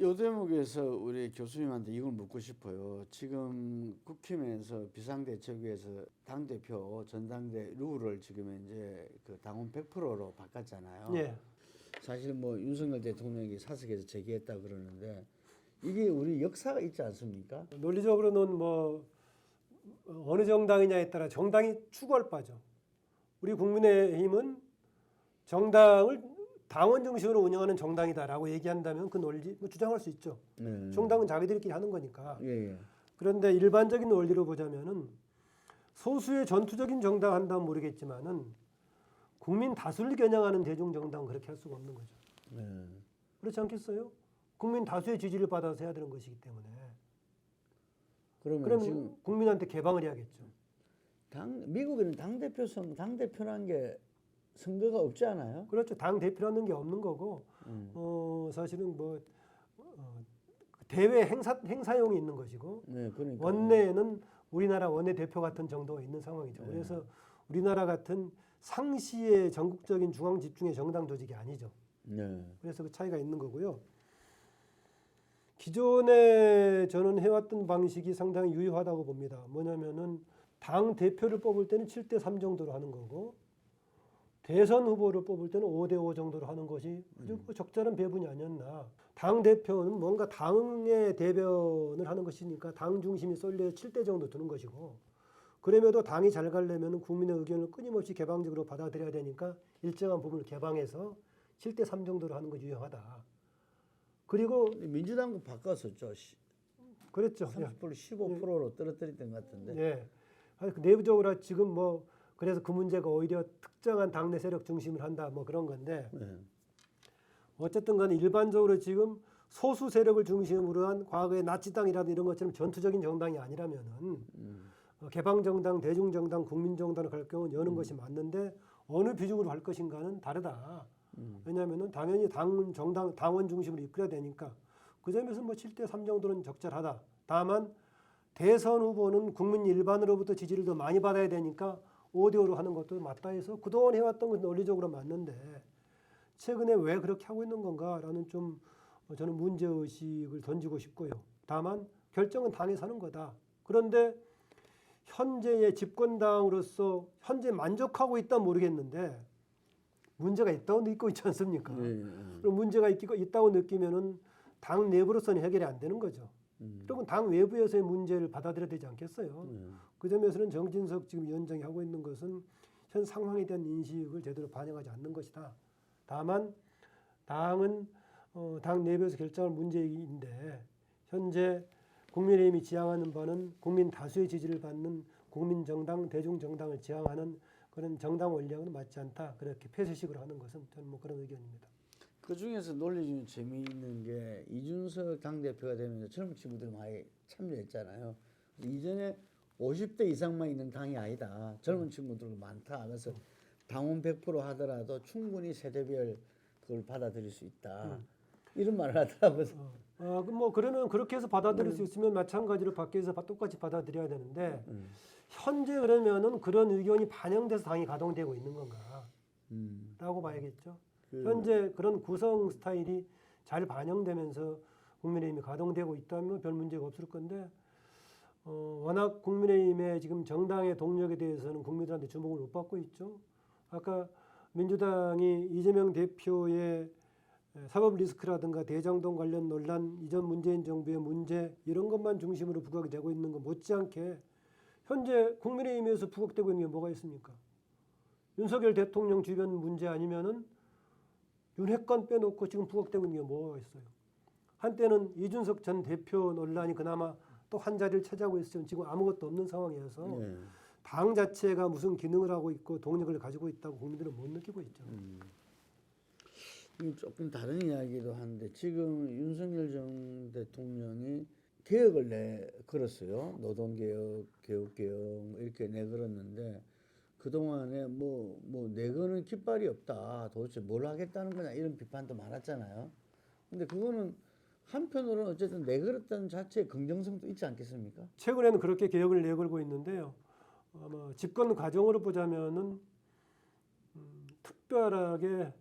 요 대목에서 우리 교수님한테 이걸 묻고 싶어요. 지금 국힘에서 비상대책위에서 당대표 전당대 룰을 지금 이제 그 당원 100%로 바꿨잖아요. 예. 사실 뭐 윤석열 대통령이 사석에서 제기했다 그러는데 이게 우리 역사가 있지 않습니까? 논리적으로는 뭐 어느 정당이냐에 따라 정당이 추구할 바죠. 우리 국민의힘은 정당을 당원 중심으로 운영하는 정당이다라고 얘기한다면 그 논리 뭐 주장할 수 있죠. 정당은 자기들끼리 하는 거니까. 예. 그런데 일반적인 논리로 보자면은 소수의 전투적인 정당 한다면 모르겠지만은 국민 다수를 겨냥하는 대중 정당 그렇게 할 수가 없는 거죠. 그렇지 않겠어요? 국민 다수의 지지를 받아서 해야 되는 것이기 때문에. 그러면 지금 그럼 국민한테 개방을 해야겠죠. 미국에는 당대표라는 게 선거가 없지 않아요? 그렇죠. 당 대표라는 게 없는 거고, 사실은 뭐 대외 행사용이 있는 것이고, 네, 그러니까. 원내에는 우리나라 원내 대표 같은 정도가 있는 상황이죠. 그래서 우리나라 같은 상시의 전국적인 중앙 집중의 정당 조직이 아니죠. 네. 그래서 그 차이가 있는 거고요. 기존에 저는 해왔던 방식이 상당히 유효하다고 봅니다. 뭐냐면은 당 대표를 뽑을 때는 7대3 정도로 하는 거고, 대선 후보를 뽑을 때는 5대5 정도로 하는 것이 아주 적절한 배분이 아니었나. 당 대표는 뭔가 당의 대변을 하는 것이니까 당 중심이 쏠려 7대 정도 두는 것이고, 그럼에도 당이 잘 가려면 국민의 의견을 끊임없이 개방적으로 받아들여야 되니까 일정한 부분을 개방해서 7대3 정도로 하는 것이 유효하다. 그리고 민주당도 바꿨었죠. 그랬죠. 30% 15%로 떨어뜨렸던 것 같은데. 예. 내부적으로 지금 뭐 그래서 그 문제가 오히려 특정한 당내 세력 중심을 한다 뭐 그런 건데 어쨌든 간에 일반적으로 지금 소수 세력을 중심으로 한 과거의 나치당이라든지 이런 것처럼 전투적인 정당이 아니라면은 개방정당, 대중정당, 국민정당을 갈 경우는 여는 것이 맞는데 어느 비중으로 할 것인가는 다르다. 왜냐하면은 당연히 당원 중심으로 이끌어야 되니까 그 점에서 뭐 7대3 정도는 적절하다. 다만 대선 후보는 국민 일반으로부터 지지를 더 많이 받아야 되니까 5대5로 하는 것도 맞다 해서 그동안 해왔던 건 논리적으로 맞는데 최근에 왜 그렇게 하고 있는 건가라는 좀 저는 문제의식을 던지고 싶고요. 다만 결정은 당에서 하는 거다. 그런데 현재의 집권당으로서 현재 만족하고 있다 모르겠는데 문제가 있다고 느끼고 있지 않습니까? 그럼 문제가 있다고 느끼면은 당 내부로서는 해결이 안 되는 거죠. 그리고 당 외부에서의 문제를 받아들여야 되지 않겠어요. 그 점에서는 정진석 지금 위원장이 하고 있는 것은 현 상황에 대한 인식을 제대로 반영하지 않는 것이다. 다만 당은 당 내부에서 결정할 문제인데 현재 국민의힘이 지향하는 바는 국민 다수의 지지를 받는 국민정당, 대중정당을 지향하는 그런 정당 원리하고는 맞지 않다. 그렇게 폐쇄식으로 하는 것은 저는 뭐 그런 의견입니다. 그 중에서 논리 중에 재미있는 게 이준석 당대표가 되면서 젊은 친구들 많이 참여했잖아요. 이전에 50대 이상만 있는 당이 아니다. 젊은 친구들 많다. 그래서 당원 100% 하더라도 충분히 세대별 그걸 받아들일 수 있다. 이런 말을 하더라고요. 뭐 그러면 그렇게 해서 받아들일 수 있으면 마찬가지로 밖에서 똑같이 받아들여야 되는데 현재 그러면은 그런 의견이 반영돼서 당이 가동되고 있는 건가? 라고 봐야겠죠. 현재 그런 구성 스타일이 잘 반영되면서 국민의힘이 가동되고 있다면 별 문제가 없을 건데 워낙 국민의힘의 지금 정당의 동력에 대해서는 국민들한테 주목을 못 받고 있죠. 아까 민주당이 이재명 대표의 사법 리스크라든가 대장동 관련 논란, 이전 문재인 정부의 문제 이런 것만 중심으로 부각이 되고 있는 것 못지않게 현재 국민의힘에서 부각되고 있는 게 뭐가 있습니까? 윤석열 대통령 주변 문제 아니면은 윤핵관 빼놓고 지금 부각되고 있는 게 뭐가 있어요? 한때는 이준석 전 대표 논란이 그나마 또 한 자리를 차지하고 있으면 지금 아무것도 없는 상황이어서 당 자체가 무슨 기능을 하고 있고 동력을 가지고 있다고 국민들은 못 느끼고 있죠. 조금 다른 이야기도 하는데 지금 윤석열 전 대통령이 개혁을 걸었어요. 노동개혁, 교육개혁 이렇게 내걸었는데 그동안에 뭐 내거는 깃발이 없다. 도대체 뭘 하겠다는 거냐 이런 비판도 많았잖아요. 근데 그거는 한편으로는 어쨌든 내걸었다는 자체의 긍정성도 있지 않겠습니까? 최근에는 그렇게 개혁을 내걸고 있는데요. 아마 집권 과정으로 보자면은 특별하게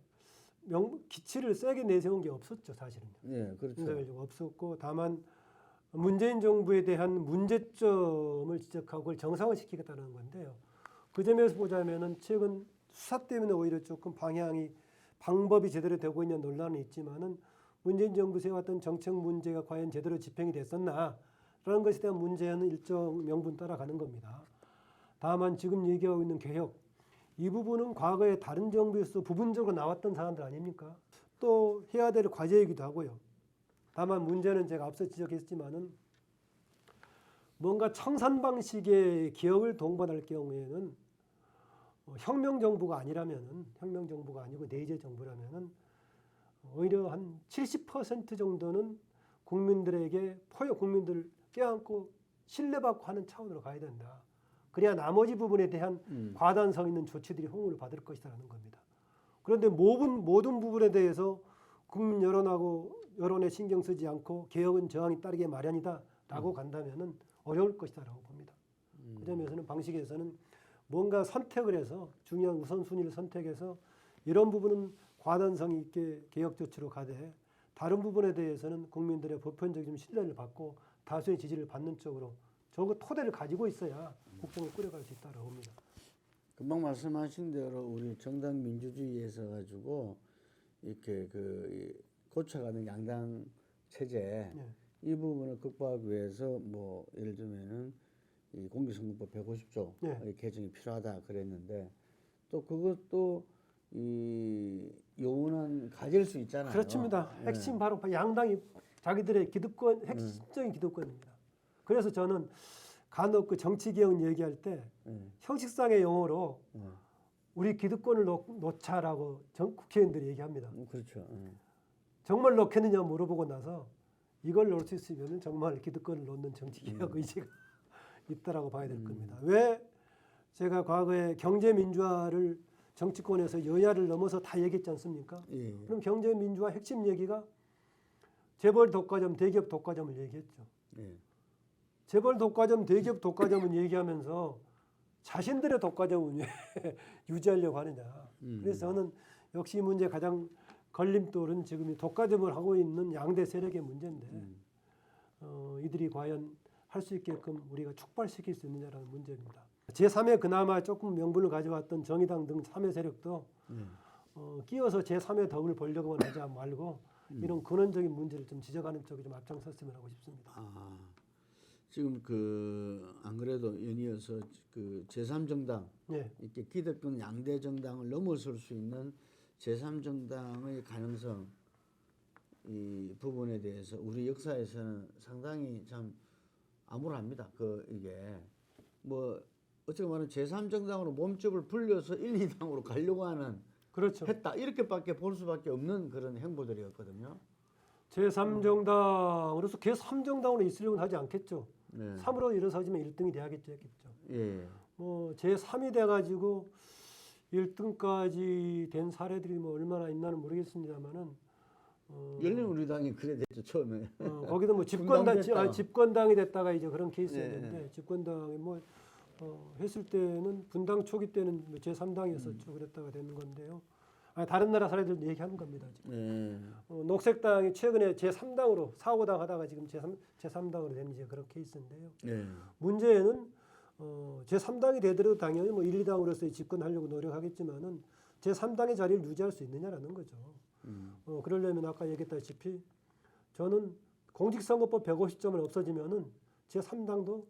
기치를 세게 내세운 게 없었죠, 사실은요. 예, 그렇죠. 윤석열 없었고, 다만 문재인 정부에 대한 문제점을 지적하고 그걸 정상화시키겠다는 건데요. 그 점에서 보자면은 최근 수사 때문에 오히려 조금 방법이 제대로 되고 있는 논란은 있지만은 문재인 정부 세워왔던 정책 문제가 과연 제대로 집행이 됐었나라는 것에 대한 문제는 일정 명분 따라가는 겁니다. 다만 지금 얘기하고 있는 개혁, 이 부분은 과거에 다른 정부에서 부분적으로 나왔던 사안들 아닙니까? 또 해야 될 과제이기도 하고요. 다만 문제는 제가 앞서 지적했지만은 뭔가 청산 방식의 기업을 동반할 경우에는 혁명 정부가 아니고 내재 정부라면은 오히려 한 70% 정도는 국민들에게 국민들을 껴안고 신뢰받고 하는 차원으로 가야 된다. 그래야 나머지 부분에 대한 과단성 있는 조치들이 호응을 받을 것이라는 겁니다. 그런데 모든 부분에 대해서 국민 여론에 신경 쓰지 않고 개혁은 저항이 따르게 마련이다라고 간다면은 어려울 것이다라고 봅니다. 그 점에서는 방식에서는 뭔가 선택을 해서 중요한 우선순위를 선택해서 이런 부분은 과단성 있게 개혁 조치로 가되 다른 부분에 대해서는 국민들의 보편적인 신뢰를 받고 다수의 지지를 받는 쪽으로 저거 토대를 가지고 있어야 국정을 꾸려갈 수 있다고 봅니다. 금방 말씀하신 대로 우리 정당 민주주의에서 가지고 이렇게 고쳐가는 양당 체제 네. 이 부분을 극복하기 위해서 뭐 예를 들면은 이 공직선거법 150조 네. 개정이 필요하다 그랬는데 또 그것도 이 요원은 가질 수 있잖아요. 그렇습니다. 예. 핵심 바로 양당이 자기들의 기득권, 핵심적인 기득권입니다. 그래서 저는 간혹 그 정치개혁 얘기할 때 형식상의 용어로 우리 기득권을 놓자라고 국회의원들이 얘기합니다. 그렇죠. 정말 놓겠느냐 물어보고 나서 이걸 놓을 수 있으면 정말 기득권을 놓는 정치개혁 의지가 있다라고 봐야 될 겁니다. 왜 제가 과거에 경제민주화를 정치권에서 여야를 넘어서 다 얘기했지 않습니까? 예. 그럼 경제민주화 핵심 얘기가 재벌 독과점, 대기업 독과점을 얘기했죠. 예. 재벌 독과점, 대기업 독과점은 얘기하면서 자신들의 독과점은 왜 유지하려고 하느냐. 그래서 저는 역시 이 문제 가장 걸림돌은 지금 이 독과점을 하고 있는 양대 세력의 문제인데 이들이 과연 할 수 있게끔 우리가 촉발시킬 수 있느냐라는 문제입니다. 제3의 그나마 조금 명분을 가져왔던 정의당 등 3의 세력도 끼어서 제3의 덕을 보려고만 하지 말고 이런 근원적인 문제를 좀 지적하는 쪽에 좀 앞장섰으면 하고 싶습니다. 지금 안 그래도 연이어서 제3정당 네. 이렇게 기득권 양대 정당을 넘어설 수 있는 제3정당의 가능성 이 부분에 대해서 우리 역사에서는 상당히 참 암울합니다. 이게 뭐 어떻게 말하면 제3정당으로 몸집을 불려서 1, 2당으로 가려고 하는 그렇죠. 했다 이렇게밖에 볼 수밖에 없는 그런 행보들이었거든요. 제3정당으로서 걔 3정당으로 있으려고는 하지 않겠죠. 네. 3으로 일어서지면 1등이 돼야겠죠. 예. 뭐 제3이 돼가지고 1등까지 된 사례들이 뭐 얼마나 있나는 모르겠습니다만은 열린우리당이 그래 됐죠 처음에. 거기도 뭐 집권당이 됐다가 이제 그런 케이스였는데 집권당이 뭐 했을 때는 분당 초기 때는 뭐 제3당이었었죠. 그랬다가 되는 건데요. 다른 나라 사례들 얘기하는 겁니다. 지금. 녹색당이 최근에 제3당으로 4, 5당 하다가 지금 제3당으로 된 이제 그런 케이스인데요. 문제는 제3당이 되더라도 당연히 뭐 1, 2당으로서의 집권하려고 노력하겠지만은 제3당의 자리를 유지할 수 있느냐라는 거죠. 그러려면 아까 얘기했다시피 저는 공직선거법 150점을 없어지면은 제3당도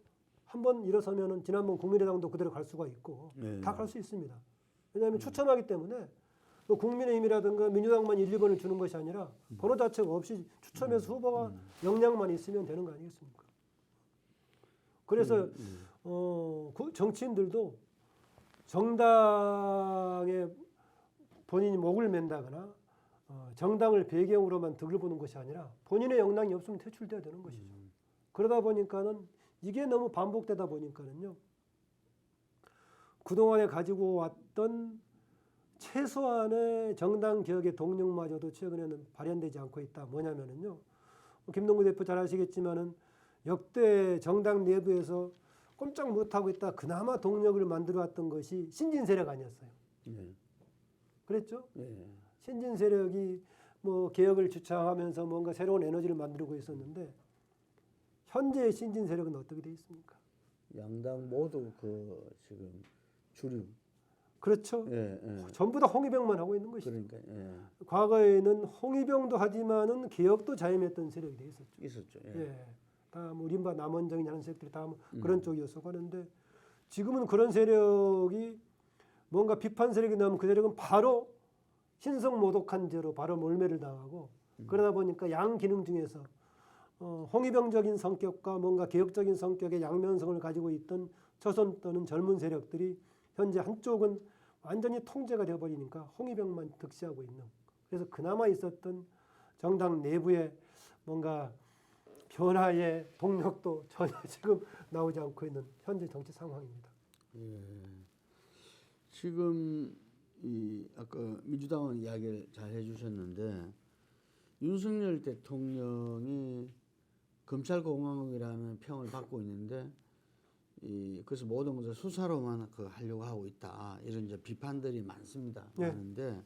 한번 일어서면은 지난번 국민의당도 그대로 갈 수가 있고 다 갈 수 있습니다. 왜냐하면 추첨하기 때문에 뭐 국민의힘이라든가 민주당만 1, 2번을 주는 것이 아니라 번호 자체가 없이 추첨해서 후보가 역량만 있으면 되는 거 아니겠습니까? 그래서 정치인들도 정당에 본인이 목을 맨다거나 정당을 배경으로만 득을 보는 것이 아니라 본인의 역량이 없으면 퇴출돼야 되는 것이죠. 그러다 보니까는 이게 너무 반복되다 보니까는요. 그동안에 가지고 왔던 최소한의 정당 개혁의 동력마저도 최근에는 발현되지 않고 있다. 뭐냐면은요. 김동구 대표 잘 아시겠지만은 역대 정당 내부에서 꼼짝 못하고 있다. 그나마 동력을 만들어 왔던 것이 신진 세력 아니었어요. 그랬죠? 신진 세력이 뭐 개혁을 주창하면서 뭔가 새로운 에너지를 만들고 있었는데 현재의 신진 세력은 어떻게 돼 있습니까? 양당 모두 그 지금 주류. 그렇죠. 예, 예. 전부 다 홍위병만 하고 있는 것이죠. 그러니까 예. 과거에는 홍위병도 하지만은 개혁도 자임했던 세력이 돼 있었죠. 있었죠. 예. 예. 다뭐 이른바 남원정이라는 세력들이 다 그런 쪽이었었고 하는데 지금은 그런 세력이 뭔가 비판 세력이 나오면 그 세력은 바로 신성모독한 죄로 바로 몰매를 당하고 그러다 보니까 양 기능 중에서 홍위병적인 성격과 뭔가 개혁적인 성격의 양면성을 가지고 있던 초선 또는 젊은 세력들이 현재 한쪽은 완전히 통제가 되어버리니까 홍위병만 득세하고 있는 그래서 그나마 있었던 정당 내부의 뭔가 변화의 동력도 전혀 지금 나오지 않고 있는 현재 정치 상황입니다. 예. 지금 이 아까 민주당은 이야기를 잘 해주셨는데 윤석열 대통령이 검찰공화국이라는 평을 받고 있는데 그래서 모든 것을 수사로만 하려고 하고 있다 이런 이제 비판들이 많습니다. 네. 많은데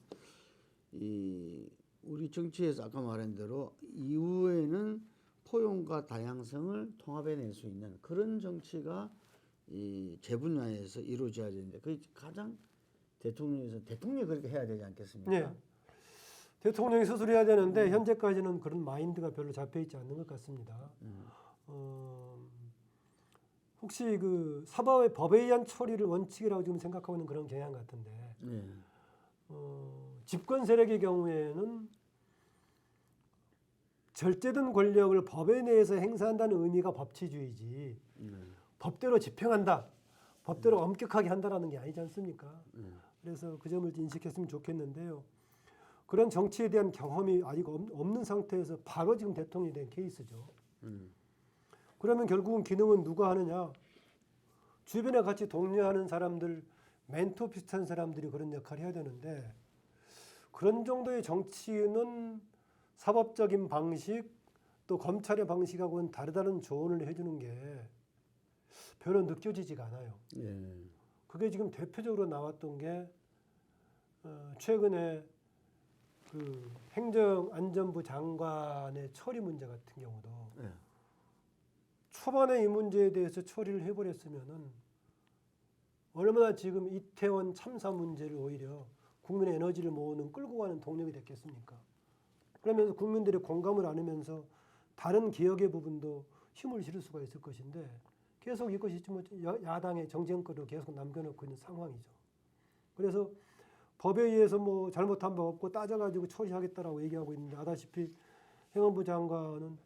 우리 정치에서 아까 말한 대로 이후에는 포용과 다양성을 통합해낼 수 있는 그런 정치가 제 분야에서 이루어져야 되는데 그게 가장 대통령이 그렇게 해야 되지 않겠습니까? 네. 대통령이 수술해야 되는데 현재까지는 그런 마인드가 별로 잡혀 있지 않는 것 같습니다. 혹시 그 사법의 법에 의한 처리를 원칙이라고 지금 생각하고 있는 그런 경향 같은데 네. 집권 세력의 경우에는 절제된 권력을 법에 내에서 행사한다는 의미가 법치주의지 법대로 집행한다, 법대로 엄격하게 한다라는 게 아니지 않습니까? 그래서 그 점을 인식했으면 좋겠는데요. 그런 정치에 대한 경험이 아직 없는 상태에서 바로 지금 대통령이 된 케이스죠. 그러면 결국은 기능은 누가 하느냐? 주변에 같이 동료하는 사람들, 멘토 비슷한 사람들이 그런 역할을 해야 되는데 그런 정도의 정치는 사법적인 방식 또 검찰의 방식하고는 다르다는 조언을 해주는 게 별로 느껴지지가 않아요. 예. 그게 지금 대표적으로 나왔던 게 최근에 그 행정안전부 장관의 처리 문제 같은 경우도 예. 초반에 이 문제에 대해서 처리를 해버렸으면은 얼마나 지금 이태원 참사 문제를 오히려 국민의 에너지를 모으는 끌고 가는 동력이 됐겠습니까? 그러면서 국민들의 공감을 안으면서 다른 개혁의 부분도 힘을 실을 수가 있을 것인데 계속 이것이 좀 야당의 정쟁거리로 계속 남겨놓고 있는 상황이죠. 그래서 법에 의해서 뭐 잘못한 바 없고 따져가지고 처리하겠다라고 얘기하고 있는데 아다시피 행안부 장관은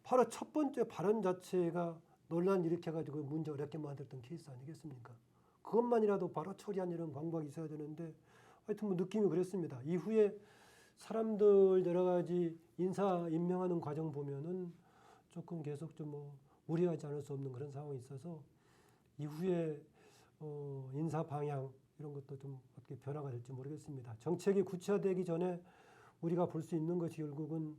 바로 첫 번째 발언 자체가 논란 일으켜가지고 문제 어렵게 만들었던 케이스 아니겠습니까? 그것만이라도 바로 처리한 이런 방법이 있어야 되는데 하여튼 뭐 느낌이 그랬습니다. 이후에 사람들 여러 가지 인사 임명하는 과정 보면은 조금 계속 좀 뭐 무리하지 않을 수 없는 그런 상황이 있어서 이후에 인사 방향 이런 것도 좀 어떻게 변화가 될지 모르겠습니다. 정책이 구체화되기 전에 우리가 볼 수 있는 것이 결국은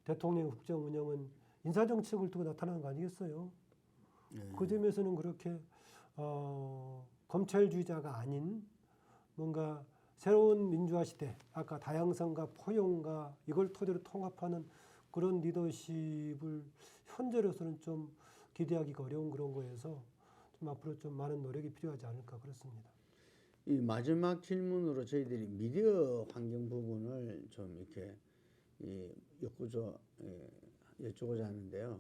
대통령의 국정 운영은 인사 정책을 두고 나타나는 거 아니겠어요? 그 점에서는 그렇게 검찰주의자가 아닌 뭔가 새로운 민주화 시대, 아까 다양성과 포용과 이걸 토대로 통합하는 그런 리더십을 현재로서는 좀 기대하기가 어려운 그런 거여서 좀 앞으로 좀 많은 노력이 필요하지 않을까 그렇습니다. 이 마지막 질문으로 저희들이 미디어 환경 부분을 좀 이렇게 여쭈고자 하는데요.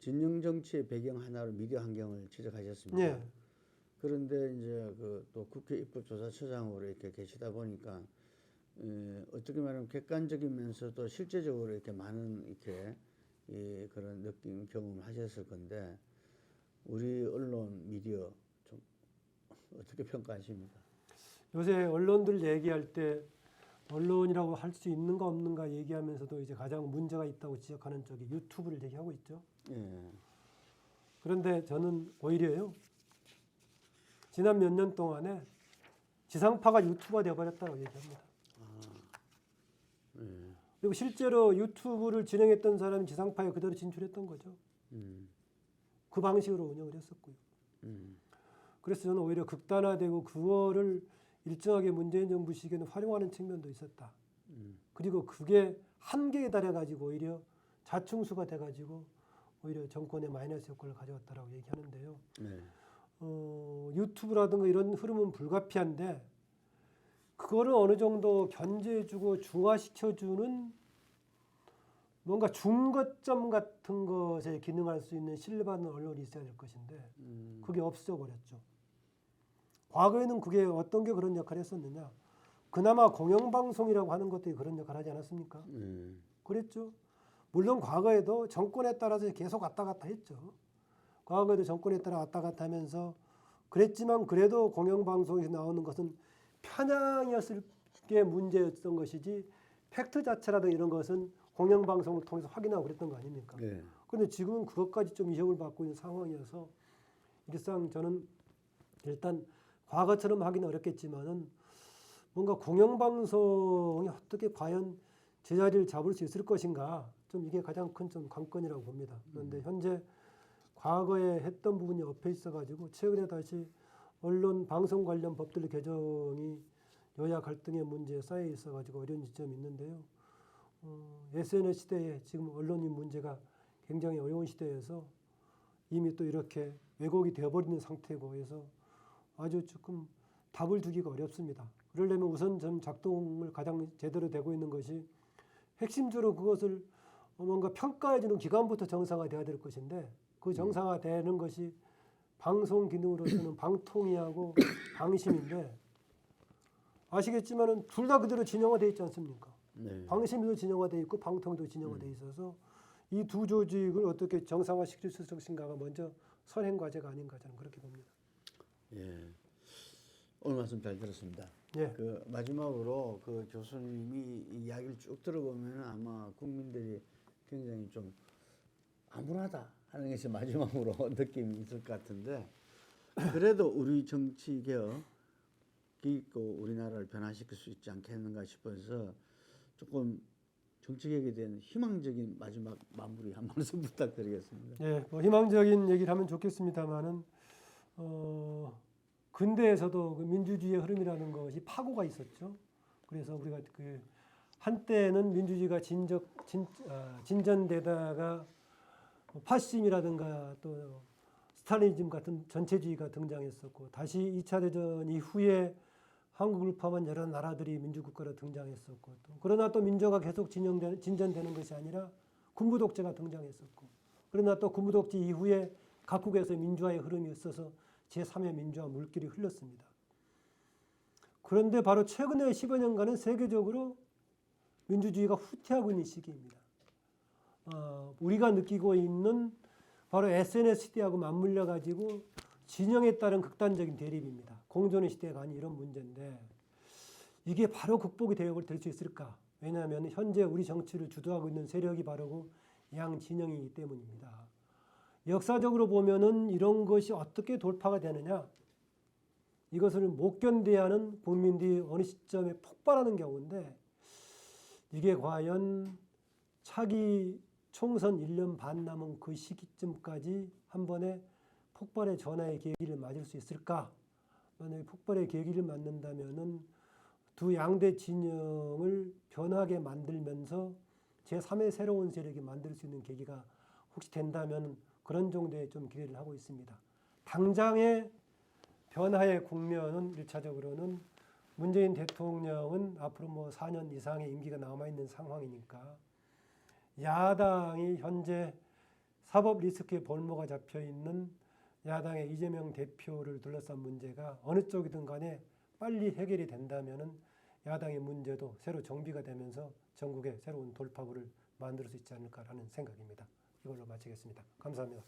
진영 정치의 배경 하나로 미디어 환경을 지적하셨습니다. 네. 그런데 이제 또 국회 입법조사처장으로 이렇게 계시다 보니까 어떻게 말하면 객관적이면서도 실제적으로 이렇게 많은 이렇게 그런 느낌 경험을 하셨을 건데 우리 언론 미디어 좀 어떻게 평가하십니까? 요새 언론들 얘기할 때 언론이라고 할 수 있는가 없는가 얘기하면서도 이제 가장 문제가 있다고 지적하는 쪽이 유튜브를 얘기하고 있죠. 예. 그런데 저는 오히려요. 지난 몇 년 동안에 지상파가 유튜브가 되어버렸다고 얘기합니다. 그리고 실제로 유튜브를 진행했던 사람이 지상파에 그대로 진출했던 거죠. 그 방식으로 운영을 했었고요. 그래서 저는 오히려 극단화되고 그거를 일정하게 문재인 정부 시기에는 활용하는 측면도 있었다. 그리고 그게 한계에 달해가지고 오히려 자충수가 돼가지고 오히려 정권에 마이너스 효과를 가져왔다라고 얘기하는데요. 네. 유튜브라든가 이런 흐름은 불가피한데 그거를 어느 정도 견제해주고 중화시켜주는 뭔가 중거점 같은 것에 기능할 수 있는 신뢰받는 언론이 있어야 될 것인데 그게 없어 버렸죠. 과거에는 그게 어떤 게 그런 역할을 했었느냐. 그나마 공영방송이라고 하는 것들이 그런 역할을 하지 않았습니까? 그랬죠. 물론 과거에도 정권에 따라서 계속 왔다 갔다 했죠. 과거에도 정권에 따라 왔다 갔다 하면서 그랬지만 그래도 공영방송에서 나오는 것은 편향이었을 게 문제였던 것이지 팩트 자체라든가 이런 것은 공영방송을 통해서 확인하고 그랬던 거 아닙니까? 네. 그런데 지금은 그것까지 좀 위협을 받고 있는 상황이어서 일상 저는 일단 과거처럼 하기는 어렵겠지만은 뭔가 공영방송이 어떻게 과연 제자리를 잡을 수 있을 것인가 좀 이게 가장 큰 좀 관건이라고 봅니다. 그런데 현재 과거에 했던 부분이 엎여 있어가지고 최근에 다시 언론 방송 관련 법들 개정이 여야 갈등의 문제에 쌓여 있어가지고 어려운 지점이 있는데요. SNS 시대에 지금 언론인 문제가 굉장히 어려운 시대에서 이미 또 이렇게 왜곡이 되어버리는 상태고 해서 아주 조금 답을 주기가 어렵습니다. 그러려면 우선 좀 작동을 가장 제대로 되고 있는 것이 핵심적으로 그것을 뭔가 평가해주는 기관부터 정상화돼야 될 것인데 그 정상화되는 것이 방송 기능으로서는 방통위하고 방심인데 아시겠지만은 둘 다 그대로 진영화돼 있지 않습니까? 네. 방심위도 진영화돼 있고 방통위도 진영화돼 있어서 이 두 조직을 어떻게 정상화시킬 수 있을 것인가가 먼저 선행 과제가 아닌가 저는 그렇게 봅니다. 예. 오늘 말씀 잘 들었습니다. 예. 그 마지막으로 그 교수님이 이 이야기를 쭉 들어보면 아마 국민들이 굉장히 좀 암울하다 하는 것이 마지막으로 느낌이 있을 것 같은데 그래도 우리 정치 개혁이 있고 우리나라를 변화시킬 수 있지 않겠는가 싶어서 조금 정치 개혁에 대한 희망적인 마지막 마무리 한 말씀 부탁드리겠습니다. 예, 뭐 희망적인 얘기를 하면 좋겠습니다만은 근대에서도 그 민주주의의 흐름이라는 것이 파고가 있었죠. 그래서 우리가 그 한때는 민주주의가 진전되다가 파시즘이라든가 또 스탈리니즘 같은 전체주의가 등장했었고 다시 2차 대전 이후에 한국을 포함한 여러 나라들이 민주국가로 등장했었고 그러나 또 민주화가 계속 진전되는 것이 아니라 군부 독재가 등장했었고 그러나 또 군부 독재 이후에 각국에서 민주화의 흐름이 있어서 제3의 민주화 물길이 흘렀습니다. 그런데 바로 최근에 10여 년간은 세계적으로 민주주의가 후퇴하고 있는 시기입니다. 우리가 느끼고 있는 바로 SNS 시대하고 맞물려 가지고 진영에 따른 극단적인 대립입니다. 공존의 시대가 아닌 이런 문제인데 이게 바로 극복이 될 수 있을까? 왜냐하면 현재 우리 정치를 주도하고 있는 세력이 바로 양 진영이기 때문입니다. 역사적으로 보면은 이런 것이 어떻게 돌파가 되느냐? 이것을 못 견뎌야 하는 국민들이 어느 시점에 폭발하는 경우인데 이게 과연 차기 총선 1년 반 남은 그 시기쯤까지 한 번에 폭발의 전화의 계기를 맞을 수 있을까? 만약에 폭발의 계기를 맞는다면은 두 양대 진영을 변하게 만들면서 제3의 새로운 세력이 만들 수 있는 계기가 혹시 된다면 그런 정도의 좀 기대를 하고 있습니다. 당장의 변화의 국면은 1차적으로는 문재인 대통령은 앞으로 뭐 4년 이상의 임기가 남아있는 상황이니까 야당이 현재 사법 리스크에 볼모가 잡혀있는 야당의 이재명 대표를 둘러싼 문제가 어느 쪽이든 간에 빨리 해결이 된다면은 야당의 문제도 새로 정비가 되면서 전국에 새로운 돌파구를 만들 수 있지 않을까라는 생각입니다. 이걸로 마치겠습니다. 감사합니다.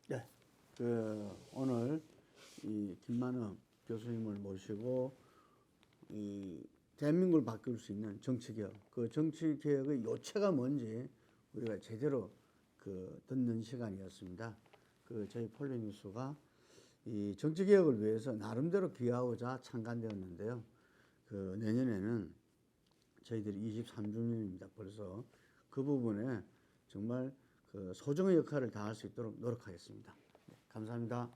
네, 오늘 이 김만엽 교수님을 모시고 이 대한민국을 바꿀 수 있는 정치개혁, 그 정치개혁의 요체가 뭔지 우리가 제대로 듣는 시간이었습니다. 저희 폴리뉴스가 이 정치개혁을 위해서 나름대로 기여하고자 창간되었는데요. 내년에는 저희들이 23주년입니다. 벌써 그 부분에 정말 소중한 역할을 다할 수 있도록 노력하겠습니다. 네, 감사합니다.